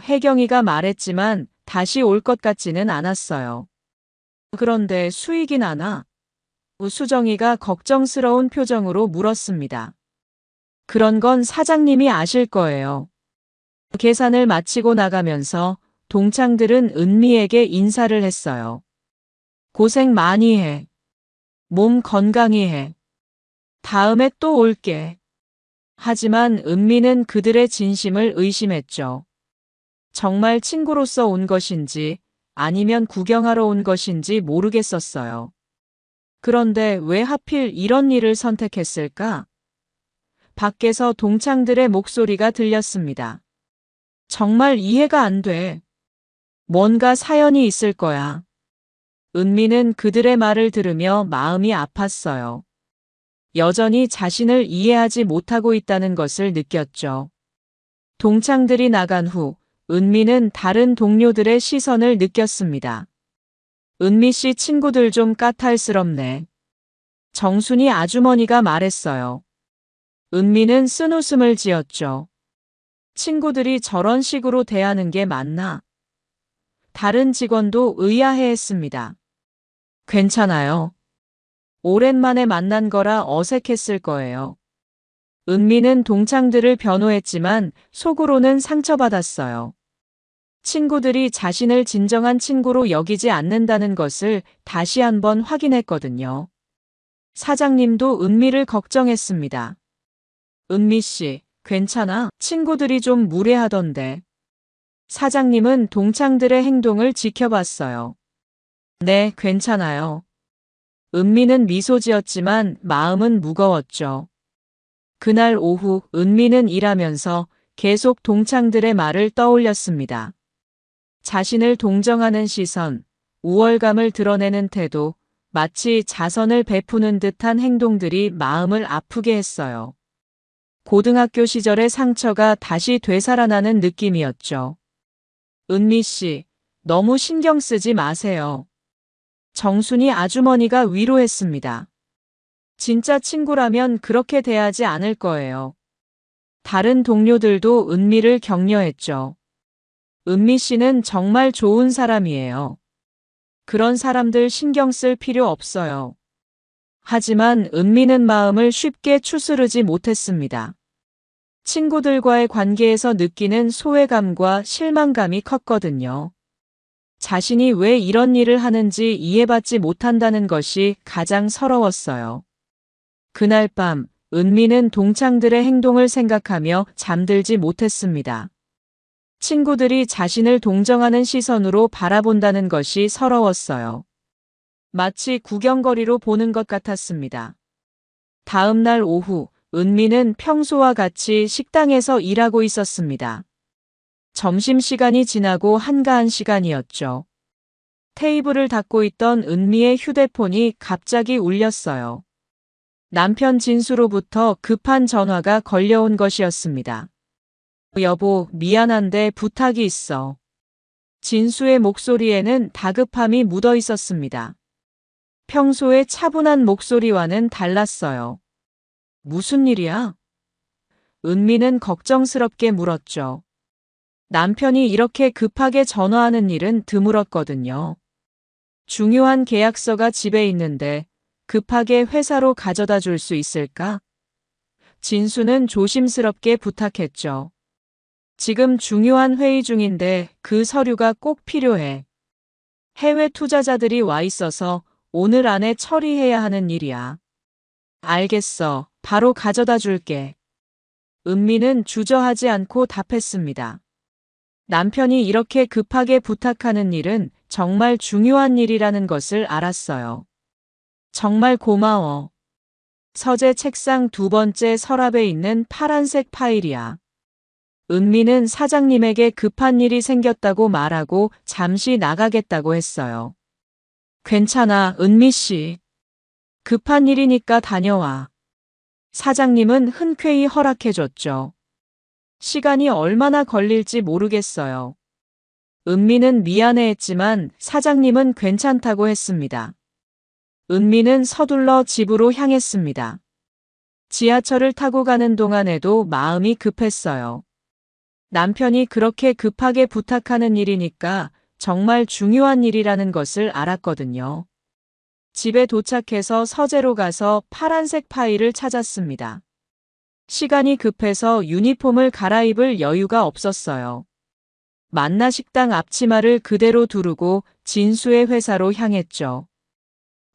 혜경이가 말했지만 다시 올 것 같지는 않았어요. 그런데 수익이 나나? 수정이가 걱정스러운 표정으로 물었습니다. 그런 건 사장님이 아실 거예요. 계산을 마치고 나가면서 동창들은 은미에게 인사를 했어요. 고생 많이 해. 몸 건강히 해. 다음에 또 올게. 하지만 은미는 그들의 진심을 의심했죠. 정말 친구로서 온 것인지 아니면 구경하러 온 것인지 모르겠었어요. 그런데 왜 하필 이런 일을 선택했을까? 밖에서 동창들의 목소리가 들렸습니다. 정말 이해가 안 돼. 뭔가 사연이 있을 거야. 은미는 그들의 말을 들으며 마음이 아팠어요. 여전히 자신을 이해하지 못하고 있다는 것을 느꼈죠. 동창들이 나간 후 은미는 다른 동료들의 시선을 느꼈습니다. 은미 씨 친구들 좀 까탈스럽네. 정순이 아주머니가 말했어요. 은미는 쓴웃음을 지었죠. 친구들이 저런 식으로 대하는 게 맞나? 다른 직원도 의아해했습니다. 괜찮아요. 오랜만에 만난 거라 어색했을 거예요. 은미는 동창들을 변호했지만 속으로는 상처받았어요. 친구들이 자신을 진정한 친구로 여기지 않는다는 것을 다시 한번 확인했거든요. 사장님도 은미를 걱정했습니다. 은미 씨, 괜찮아? 친구들이 좀 무례하던데. 사장님은 동창들의 행동을 지켜봤어요. 네, 괜찮아요. 은미는 미소 지었지만 마음은 무거웠죠. 그날 오후 은미는 일하면서 계속 동창들의 말을 떠올렸습니다. 자신을 동정하는 시선, 우월감을 드러내는 태도, 마치 자선을 베푸는 듯한 행동들이 마음을 아프게 했어요. 고등학교 시절의 상처가 다시 되살아나는 느낌이었죠. 은미 씨, 너무 신경 쓰지 마세요. 정순이 아주머니가 위로했습니다. 진짜 친구라면 그렇게 대하지 않을 거예요. 다른 동료들도 은미를 격려했죠. 은미 씨는 정말 좋은 사람이에요. 그런 사람들 신경 쓸 필요 없어요. 하지만 은미는 마음을 쉽게 추스르지 못했습니다. 친구들과의 관계에서 느끼는 소외감과 실망감이 컸거든요. 자신이 왜 이런 일을 하는지 이해받지 못한다는 것이 가장 서러웠어요. 그날 밤, 은미는 동창들의 행동을 생각하며 잠들지 못했습니다. 친구들이 자신을 동정하는 시선으로 바라본다는 것이 서러웠어요. 마치 구경거리로 보는 것 같았습니다. 다음 날 오후, 은미는 평소와 같이 식당에서 일하고 있었습니다. 점심시간이 지나고 한가한 시간이었죠. 테이블을 닫고 있던 은미의 휴대폰이 갑자기 울렸어요. 남편 진수로부터 급한 전화가 걸려온 것이었습니다. 여보, 미안한데 부탁이 있어. 진수의 목소리에는 다급함이 묻어 있었습니다. 평소의 차분한 목소리와는 달랐어요. 무슨 일이야? 은미는 걱정스럽게 물었죠. 남편이 이렇게 급하게 전화하는 일은 드물었거든요. 중요한 계약서가 집에 있는데 급하게 회사로 가져다 줄 수 있을까? 진수는 조심스럽게 부탁했죠. 지금 중요한 회의 중인데 그 서류가 꼭 필요해. 해외 투자자들이 와 있어서 오늘 안에 처리해야 하는 일이야. 알겠어. 바로 가져다 줄게. 은미는 주저하지 않고 답했습니다. 남편이 이렇게 급하게 부탁하는 일은 정말 중요한 일이라는 것을 알았어요. 정말 고마워. 서재 책상 두 번째 서랍에 있는 파란색 파일이야. 은미는 사장님에게 급한 일이 생겼다고 말하고 잠시 나가겠다고 했어요. 괜찮아, 은미 씨. 급한 일이니까 다녀와. 사장님은 흔쾌히 허락해줬죠. 시간이 얼마나 걸릴지 모르겠어요. 은미는 미안해했지만 사장님은 괜찮다고 했습니다. 은미는 서둘러 집으로 향했습니다. 지하철을 타고 가는 동안에도 마음이 급했어요. 남편이 그렇게 급하게 부탁하는 일이니까 정말 중요한 일이라는 것을 알았거든요. 집에 도착해서 서재로 가서 파란색 파일을 찾았습니다. 시간이 급해서 유니폼을 갈아입을 여유가 없었어요. 만나 식당 앞치마를 그대로 두르고 진수의 회사로 향했죠.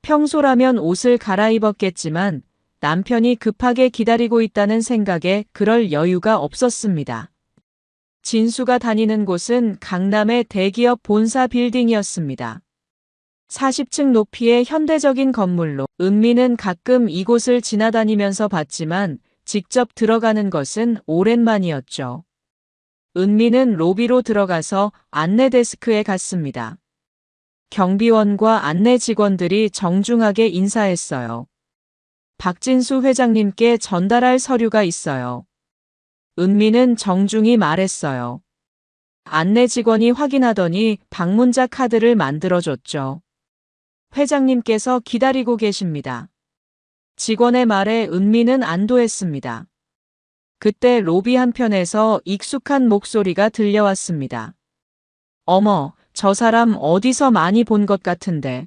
평소라면 옷을 갈아입었겠지만 남편이 급하게 기다리고 있다는 생각에 그럴 여유가 없었습니다. 진수가 다니는 곳은 강남의 대기업 본사 빌딩이었습니다. 40층 높이의 현대적인 건물로 은미는 가끔 이곳을 지나다니면서 봤지만 직접 들어가는 것은 오랜만이었죠. 은미는 로비로 들어가서 안내 데스크에 갔습니다. 경비원과 안내 직원들이 정중하게 인사했어요. 박진수 회장님께 전달할 서류가 있어요. 은미는 정중히 말했어요. 안내 직원이 확인하더니 방문자 카드를 만들어줬죠. 회장님께서 기다리고 계십니다. 직원의 말에 은미는 안도했습니다. 그때 로비 한편에서 익숙한 목소리가 들려왔습니다. 어머, 저 사람 어디서 많이 본 것 같은데.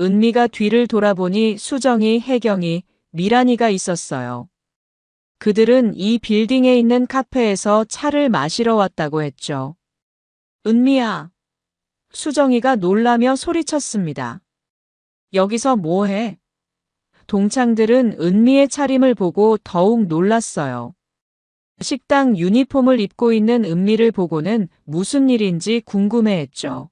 은미가 뒤를 돌아보니 수정이, 혜경이, 미란이가 있었어요. 그들은 이 빌딩에 있는 카페에서 차를 마시러 왔다고 했죠. 은미야. 수정이가 놀라며 소리쳤습니다. 여기서 뭐해? 동창들은 은미의 차림을 보고 더욱 놀랐어요. 식당 유니폼을 입고 있는 은미를 보고는 무슨 일인지 궁금해했죠.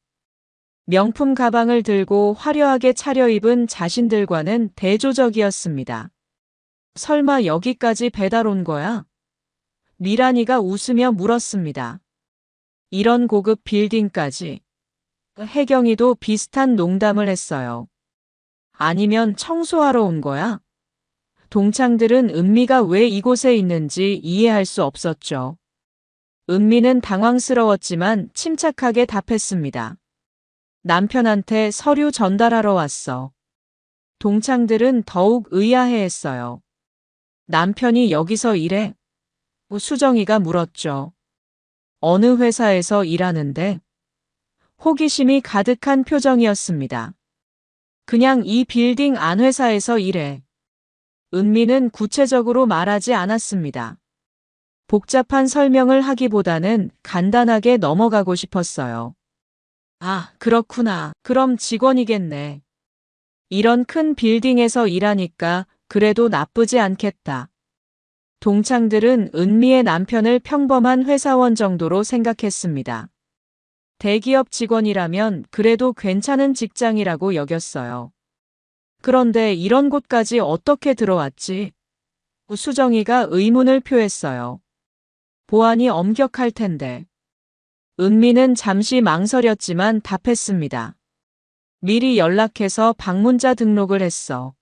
명품 가방을 들고 화려하게 차려입은 자신들과는 대조적이었습니다. 설마 여기까지 배달 온 거야? 미란이가 웃으며 물었습니다. 이런 고급 빌딩까지. 혜경이도 비슷한 농담을 했어요. 아니면 청소하러 온 거야? 동창들은 은미가 왜 이곳에 있는지 이해할 수 없었죠. 은미는 당황스러웠지만 침착하게 답했습니다. 남편한테 서류 전달하러 왔어. 동창들은 더욱 의아해했어요. 남편이 여기서 일해? 수정이가 물었죠. 어느 회사에서 일하는데? 호기심이 가득한 표정이었습니다. 그냥 이 빌딩 안 회사에서 일해. 은미는 구체적으로 말하지 않았습니다. 복잡한 설명을 하기보다는 간단하게 넘어가고 싶었어요. 아, 그렇구나. 그럼 직원이겠네. 이런 큰 빌딩에서 일하니까 그래도 나쁘지 않겠다. 동창들은 은미의 남편을 평범한 회사원 정도로 생각했습니다. 대기업 직원이라면 그래도 괜찮은 직장이라고 여겼어요. 그런데 이런 곳까지 어떻게 들어왔지? 수정이가 의문을 표했어요. 보안이 엄격할 텐데. 은미는 잠시 망설였지만 답했습니다. 미리 연락해서 방문자 등록을 했어.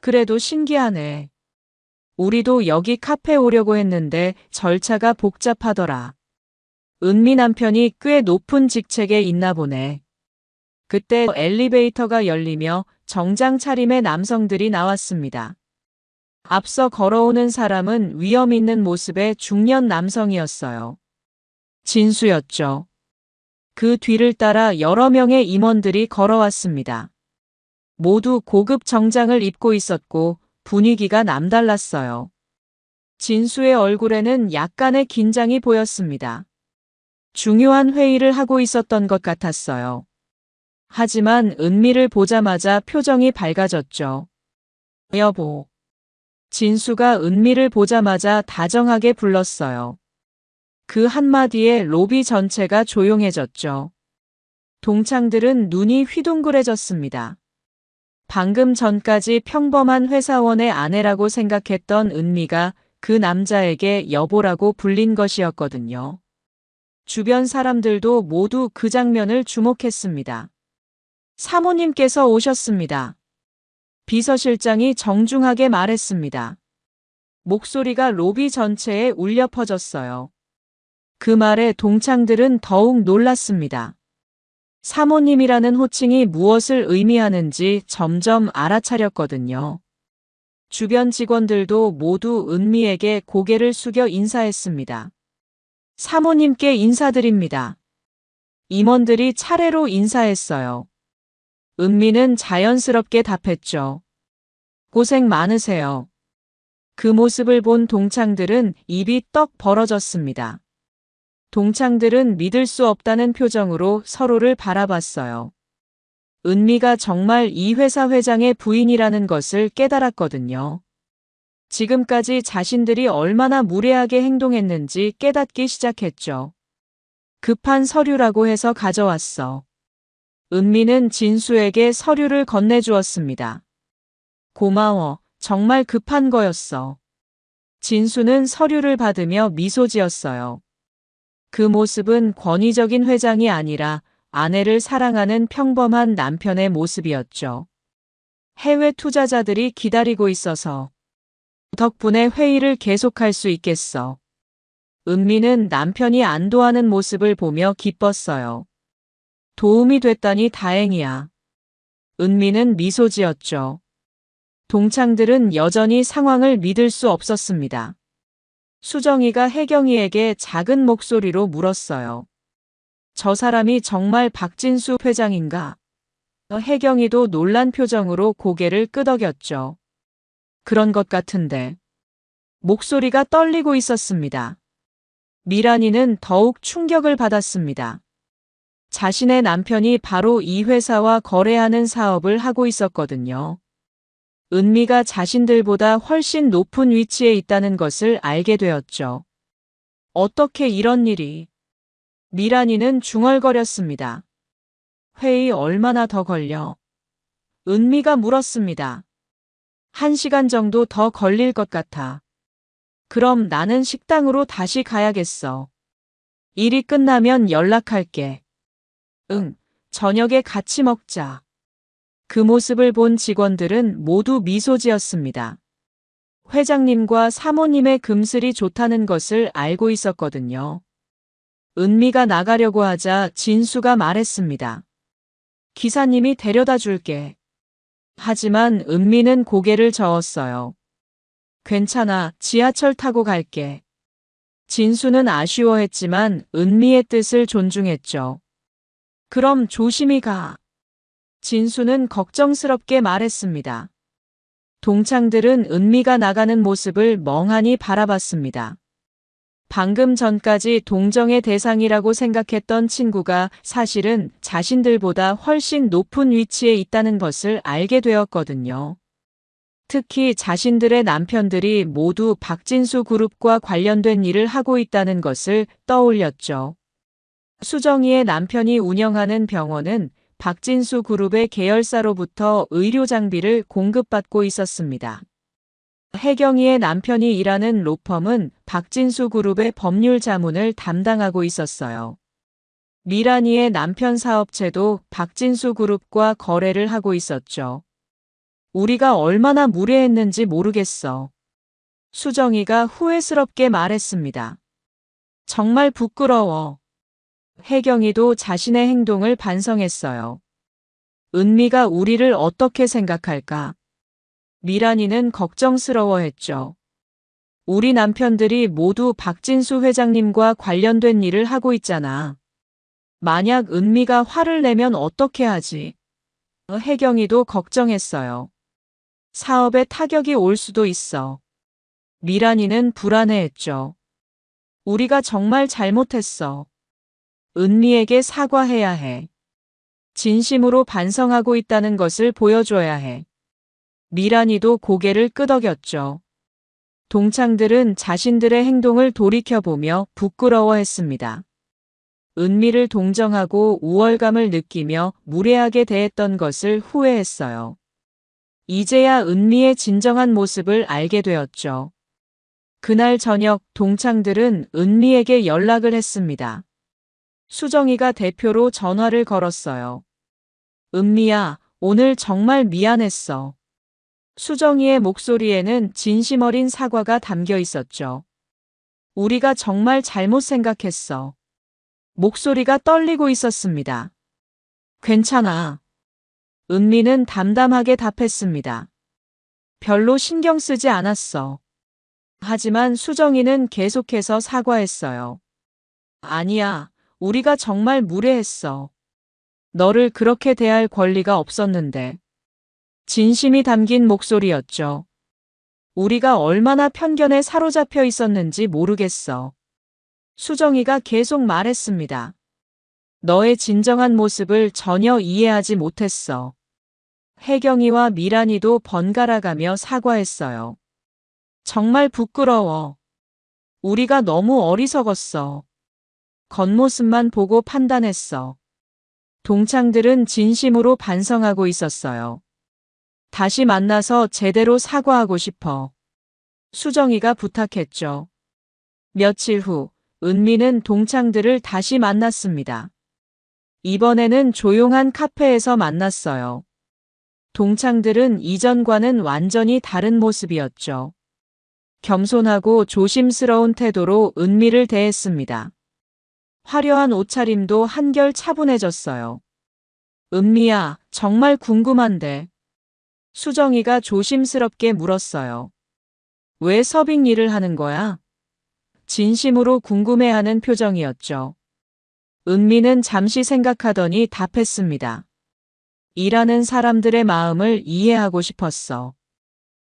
그래도 신기하네. 우리도 여기 카페 오려고 했는데 절차가 복잡하더라. 은미 남편이 꽤 높은 직책에 있나 보네. 그때 엘리베이터가 열리며 정장 차림의 남성들이 나왔습니다. 앞서 걸어오는 사람은 위험 있는 모습의 중년 남성이었어요. 진수였죠. 그 뒤를 따라 여러 명의 임원들이 걸어왔습니다. 모두 고급 정장을 입고 있었고 분위기가 남달랐어요. 진수의 얼굴에는 약간의 긴장이 보였습니다. 중요한 회의를 하고 있었던 것 같았어요. 하지만 은미를 보자마자 표정이 밝아졌죠. 여보. 진수가 은미를 보자마자 다정하게 불렀어요. 그 한마디에 로비 전체가 조용해졌죠. 동창들은 눈이 휘둥그레졌습니다. 방금 전까지 평범한 회사원의 아내라고 생각했던 은미가 그 남자에게 여보라고 불린 것이었거든요. 주변 사람들도 모두 그 장면을 주목했습니다. 사모님께서 오셨습니다. 비서실장이 정중하게 말했습니다. 목소리가 로비 전체에 울려 퍼졌어요. 그 말에 동창들은 더욱 놀랐습니다. 사모님이라는 호칭이 무엇을 의미하는지 점점 알아차렸거든요. 주변 직원들도 모두 은미에게 고개를 숙여 인사했습니다. 사모님께 인사드립니다. 임원들이 차례로 인사했어요. 은미는 자연스럽게 답했죠. 고생 많으세요. 그 모습을 본 동창들은 입이 떡 벌어졌습니다. 동창들은 믿을 수 없다는 표정으로 서로를 바라봤어요. 은미가 정말 이 회사 회장의 부인이라는 것을 깨달았거든요. 지금까지 자신들이 얼마나 무례하게 행동했는지 깨닫기 시작했죠. 급한 서류라고 해서 가져왔어. 은미는 진수에게 서류를 건네주었습니다. 고마워. 정말 급한 거였어. 진수는 서류를 받으며 미소 지었어요. 그 모습은 권위적인 회장이 아니라 아내를 사랑하는 평범한 남편의 모습이었죠. 해외 투자자들이 기다리고 있어서 덕분에 회의를 계속할 수 있겠어. 은미는 남편이 안도하는 모습을 보며 기뻤어요. 도움이 됐다니 다행이야. 은미는 미소 지었죠. 동창들은 여전히 상황을 믿을 수 없었습니다. 수정이가 혜경이에게 작은 목소리로 물었어요. 저 사람이 정말 박진수 회장인가? 혜경이도 놀란 표정으로 고개를 끄덕였죠. 그런 것 같은데. 목소리가 떨리고 있었습니다. 미란이는 더욱 충격을 받았습니다. 자신의 남편이 바로 이 회사와 거래하는 사업을 하고 있었거든요. 은미가 자신들보다 훨씬 높은 위치에 있다는 것을 알게 되었죠. 어떻게 이런 일이? 미란이는 중얼거렸습니다. 회의 얼마나 더 걸려? 은미가 물었습니다. 1시간 정도 더 걸릴 것 같아. 그럼 나는 식당으로 다시 가야겠어. 일이 끝나면 연락할게. 응, 저녁에 같이 먹자. 그 모습을 본 직원들은 모두 미소 지었습니다. 회장님과 사모님의 금슬이 좋다는 것을 알고 있었거든요. 은미가 나가려고 하자 진수가 말했습니다. 기사님이 데려다 줄게. 하지만 은미는 고개를 저었어요. 괜찮아, 지하철 타고 갈게. 진수는 아쉬워했지만 은미의 뜻을 존중했죠. 그럼 조심히 가. 진수는 걱정스럽게 말했습니다. 동창들은 은미가 나가는 모습을 멍하니 바라봤습니다. 방금 전까지 동정의 대상이라고 생각했던 친구가 사실은 자신들보다 훨씬 높은 위치에 있다는 것을 알게 되었거든요. 특히 자신들의 남편들이 모두 박진수 그룹과 관련된 일을 하고 있다는 것을 떠올렸죠. 수정이의 남편이 운영하는 병원은 박진수 그룹의 계열사로부터 의료 장비를 공급받고 있었습니다. 혜경이의 남편이 일하는 로펌은 박진수 그룹의 법률 자문을 담당하고 있었어요. 미란이의 남편 사업체도 박진수 그룹과 거래를 하고 있었죠. 우리가 얼마나 무례했는지 모르겠어. 수정이가 후회스럽게 말했습니다. 정말 부끄러워. 혜경이도 자신의 행동을 반성했어요. 은미가 우리를 어떻게 생각할까? 미란이는 걱정스러워했죠. 우리 남편들이 모두 박진수 회장님과 관련된 일을 하고 있잖아. 만약 은미가 화를 내면 어떻게 하지? 혜경이도 걱정했어요. 사업에 타격이 올 수도 있어. 미란이는 불안해했죠. 우리가 정말 잘못했어. 은미에게 사과해야 해. 진심으로 반성하고 있다는 것을 보여줘야 해. 미란이도 고개를 끄덕였죠. 동창들은 자신들의 행동을 돌이켜보며 부끄러워했습니다. 은미를 동정하고 우월감을 느끼며 무례하게 대했던 것을 후회했어요. 이제야 은미의 진정한 모습을 알게 되었죠. 그날 저녁 동창들은 은미에게 연락을 했습니다. 수정이가 대표로 전화를 걸었어요. 은미야, 오늘 정말 미안했어. 수정이의 목소리에는 진심 어린 사과가 담겨 있었죠. 우리가 정말 잘못 생각했어. 목소리가 떨리고 있었습니다. 괜찮아. 은미는 담담하게 답했습니다. 별로 신경 쓰지 않았어. 하지만 수정이는 계속해서 사과했어요. 아니야, 우리가 정말 무례했어. 너를 그렇게 대할 권리가 없었는데. 진심이 담긴 목소리였죠. 우리가 얼마나 편견에 사로잡혀 있었는지 모르겠어. 수정이가 계속 말했습니다. 너의 진정한 모습을 전혀 이해하지 못했어. 혜경이와 미란이도 번갈아가며 사과했어요. 정말 부끄러워. 우리가 너무 어리석었어. 겉모습만 보고 판단했어. 동창들은 진심으로 반성하고 있었어요. 다시 만나서 제대로 사과하고 싶어. 수정이가 부탁했죠. 며칠 후, 은미는 동창들을 다시 만났습니다. 이번에는 조용한 카페에서 만났어요. 동창들은 이전과는 완전히 다른 모습이었죠. 겸손하고 조심스러운 태도로 은미를 대했습니다. 화려한 옷차림도 한결 차분해졌어요. 은미야, 정말 궁금한데. 수정이가 조심스럽게 물었어요. 왜 서빙 일을 하는 거야? 진심으로 궁금해하는 표정이었죠. 은미는 잠시 생각하더니 답했습니다. 일하는 사람들의 마음을 이해하고 싶었어.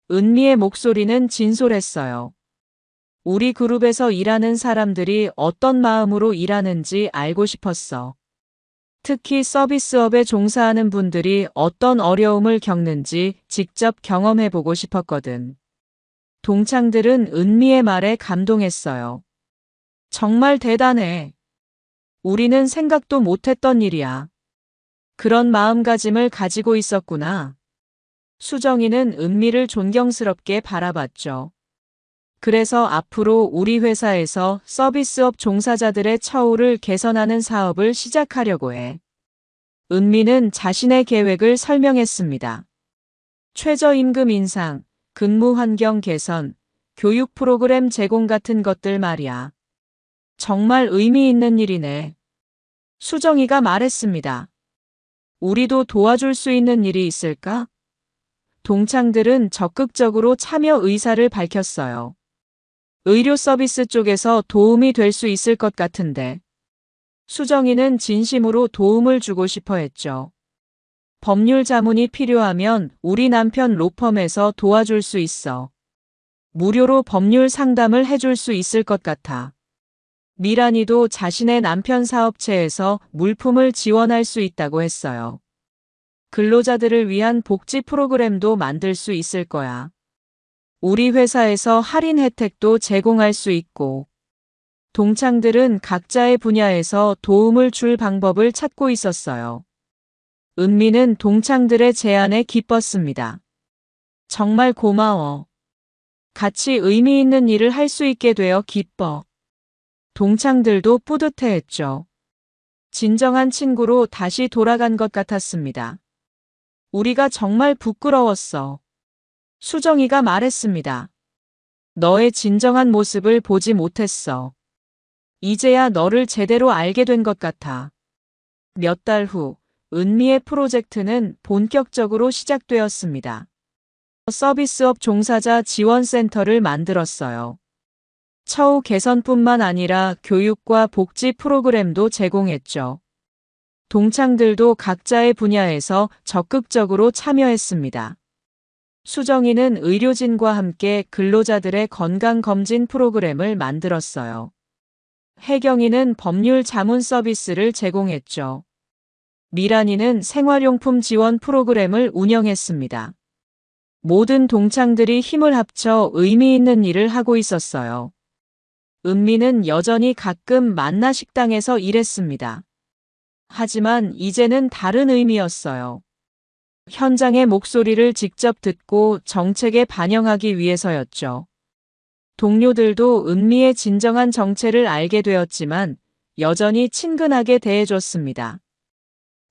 은미의 목소리는 진솔했어요. 우리 그룹에서 일하는 사람들이 어떤 마음으로 일하는지 알고 싶었어. 특히 서비스업에 종사하는 분들이 어떤 어려움을 겪는지 직접 경험해보고 싶었거든. 동창들은 은미의 말에 감동했어요. 정말 대단해. 우리는 생각도 못했던 일이야. 그런 마음가짐을 가지고 있었구나. 수정이는 은미를 존경스럽게 바라봤죠. 그래서 앞으로 우리 회사에서 서비스업 종사자들의 처우를 개선하는 사업을 시작하려고 해. 은미는 자신의 계획을 설명했습니다. 최저임금 인상, 근무 환경 개선, 교육 프로그램 제공 같은 것들 말이야. 정말 의미 있는 일이네. 수정이가 말했습니다. 우리도 도와줄 수 있는 일이 있을까? 동창들은 적극적으로 참여 의사를 밝혔어요. 의료 서비스 쪽에서 도움이 될 수 있을 것 같은데. 수정이는 진심으로 도움을 주고 싶어 했죠. 법률 자문이 필요하면 우리 남편 로펌에서 도와줄 수 있어. 무료로 법률 상담을 해줄 수 있을 것 같아. 미란이도 자신의 남편 사업체에서 물품을 지원할 수 있다고 했어요. 근로자들을 위한 복지 프로그램도 만들 수 있을 거야. 우리 회사에서 할인 혜택도 제공할 수 있고. 동창들은 각자의 분야에서 도움을 줄 방법을 찾고 있었어요. 은미는 동창들의 제안에 기뻤습니다. 정말 고마워. 같이 의미 있는 일을 할 수 있게 되어 기뻐. 동창들도 뿌듯해했죠. 진정한 친구로 다시 돌아간 것 같았습니다. 우리가 정말 부끄러웠어. 수정이가 말했습니다. 너의 진정한 모습을 보지 못했어. 이제야 너를 제대로 알게 된 것 같아. 몇 달 후, 은미의 프로젝트는 본격적으로 시작되었습니다. 서비스업 종사자 지원센터를 만들었어요. 처우 개선뿐만 아니라 교육과 복지 프로그램도 제공했죠. 동창들도 각자의 분야에서 적극적으로 참여했습니다. 수정이는 의료진과 함께 근로자들의 건강검진 프로그램을 만들었어요. 혜경이는 법률 자문 서비스를 제공했죠. 미란이는 생활용품 지원 프로그램을 운영했습니다. 모든 동창들이 힘을 합쳐 의미 있는 일을 하고 있었어요. 은미는 여전히 가끔 만나 식당에서 일했습니다. 하지만 이제는 다른 의미였어요. 현장의 목소리를 직접 듣고 정책에 반영하기 위해서였죠. 동료들도 은미의 진정한 정체를 알게 되었지만 여전히 친근하게 대해줬습니다.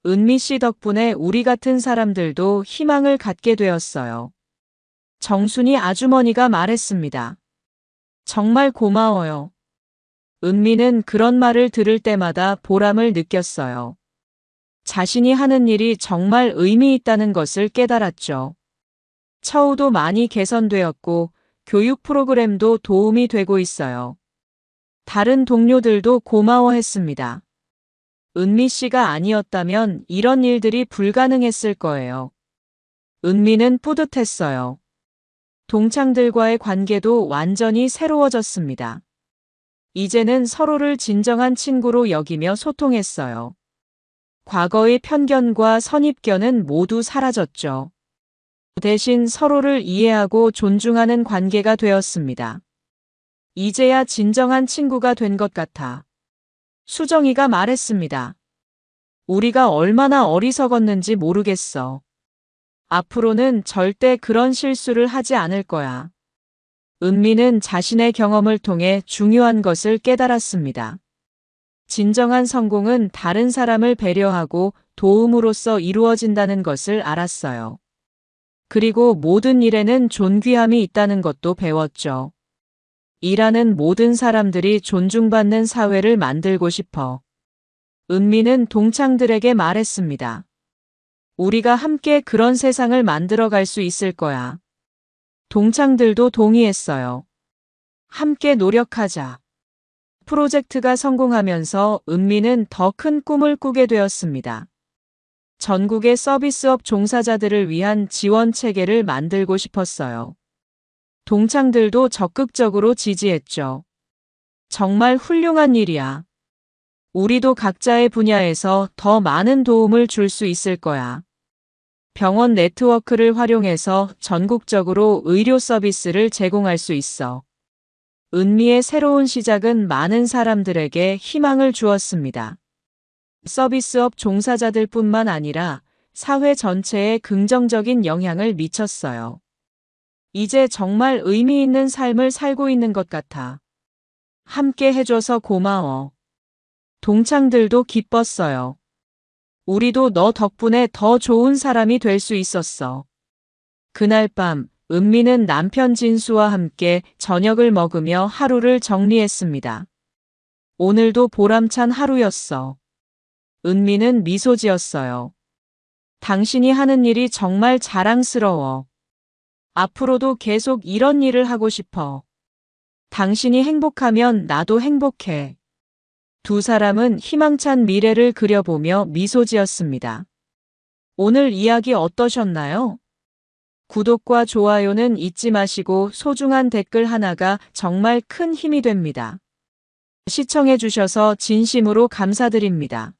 은미 씨 덕분에 우리 같은 사람들도 희망을 갖게 되었어요. 정순이 아주머니가 말했습니다. 정말 고마워요. 은미는 그런 말을 들을 때마다 보람을 느꼈어요. 자신이 하는 일이 정말 의미 있다는 것을 깨달았죠. 처우도 많이 개선되었고 교육 프로그램도 도움이 되고 있어요. 다른 동료들도 고마워했습니다. 은미 씨가 아니었다면 이런 일들이 불가능했을 거예요. 은미는 뿌듯했어요. 동창들과의 관계도 완전히 새로워졌습니다. 이제는 서로를 진정한 친구로 여기며 소통했어요. 과거의 편견과 선입견은 모두 사라졌죠. 대신 서로를 이해하고 존중하는 관계가 되었습니다. 이제야 진정한 친구가 된 것 같아. 수정이가 말했습니다. 우리가 얼마나 어리석었는지 모르겠어. 앞으로는 절대 그런 실수를 하지 않을 거야. 은미는 자신의 경험을 통해 중요한 것을 깨달았습니다. 진정한 성공은 다른 사람을 배려하고 도움으로써 이루어진다는 것을 알았어요. 그리고 모든 일에는 존귀함이 있다는 것도 배웠죠. 일하는 모든 사람들이 존중받는 사회를 만들고 싶어. 은미는 동창들에게 말했습니다. 우리가 함께 그런 세상을 만들어갈 수 있을 거야. 동창들도 동의했어요. 함께 노력하자. 프로젝트가 성공하면서 은미는 더 큰 꿈을 꾸게 되었습니다. 전국의 서비스업 종사자들을 위한 지원 체계를 만들고 싶었어요. 동창들도 적극적으로 지지했죠. 정말 훌륭한 일이야. 우리도 각자의 분야에서 더 많은 도움을 줄 수 있을 거야. 병원 네트워크를 활용해서 전국적으로 의료 서비스를 제공할 수 있어. 은미의 새로운 시작은 많은 사람들에게 희망을 주었습니다. 서비스업 종사자들뿐만 아니라 사회 전체에 긍정적인 영향을 미쳤어요. 이제 정말 의미 있는 삶을 살고 있는 것 같아. 함께 해줘서 고마워. 동창들도 기뻤어요. 우리도 너 덕분에 더 좋은 사람이 될 수 있었어. 그날 밤, 은미는 남편 진수와 함께 저녁을 먹으며 하루를 정리했습니다. 오늘도 보람찬 하루였어. 은미는 미소 지었어요. 당신이 하는 일이 정말 자랑스러워. 앞으로도 계속 이런 일을 하고 싶어. 당신이 행복하면 나도 행복해. 두 사람은 희망찬 미래를 그려보며 미소 지었습니다. 오늘 이야기 어떠셨나요? 구독과 좋아요는 잊지 마시고 소중한 댓글 하나가 정말 큰 힘이 됩니다. 시청해주셔서 진심으로 감사드립니다.